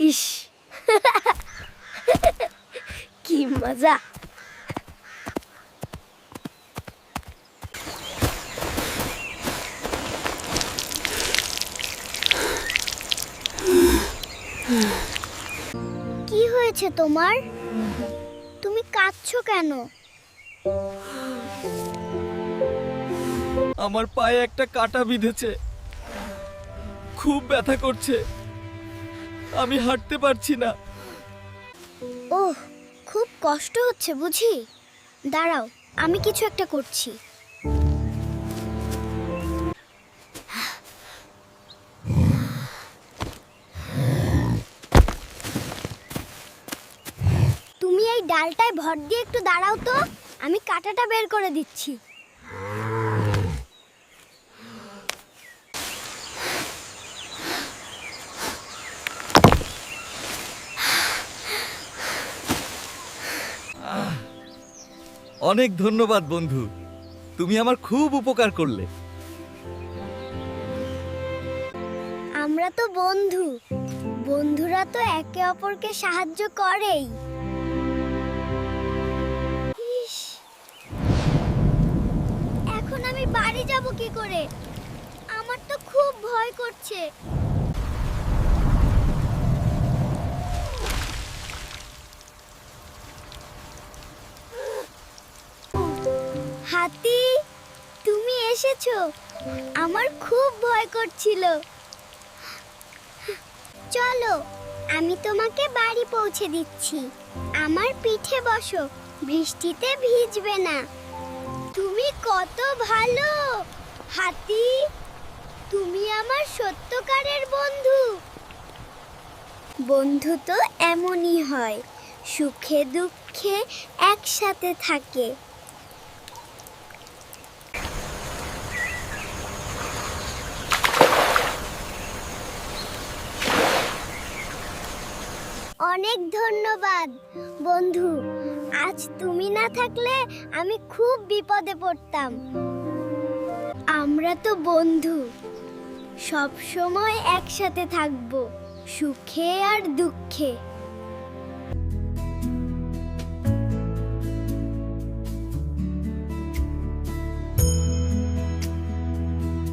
ইস কি মজা। কি হয়েছে তোমার? তুমি কাঁদছো কেন? আমার পায়ে একটা কাঁটা বিঁধেছে, খুব ব্যথা করছে, আমি হাঁটতে পারছি না। ওহ, খুব কষ্ট হচ্ছে বুঝি। দাঁড়াও, আমি কিছু একটা করছি। তুমি এই ডালটায় ভর দিয়ে একটু দাঁড়াও তো, আমি কাঁটাটা বের করে দিচ্ছি। অনেক ধন্যবাদ বন্ধু, তুমি আমার খুব উপকার করলে। আমরা তো বন্ধু, বন্ধুরা তো একে অপরকে সাহায্য করেই। ইস, এখন আমি বাড়ি যাব কি করে? আমার তো খুব ভয় করছে। হাতি, তুমি এসেছো? আমার খুব ভয় করছিল। চলো, আমি তোমাকে বাড়ি পৌঁছে দিচ্ছি। আমার পিঠে বসো, বৃষ্টিতে ভিজবে না। তুমি কত ভালো হাতি, তুমি আমার সত্যকারের বন্ধু। বন্ধু তো এমনই হয়, সুখে দুঃখে একসাথে থাকে। অনেক ধন্যবাদ বন্ধু, আজ তুমি না থাকলে আমি খুব বিপদে পড়তাম। আমরা তো বন্ধু, সব সময় একসাথে থাকবো, সুখে আর দুঃখে।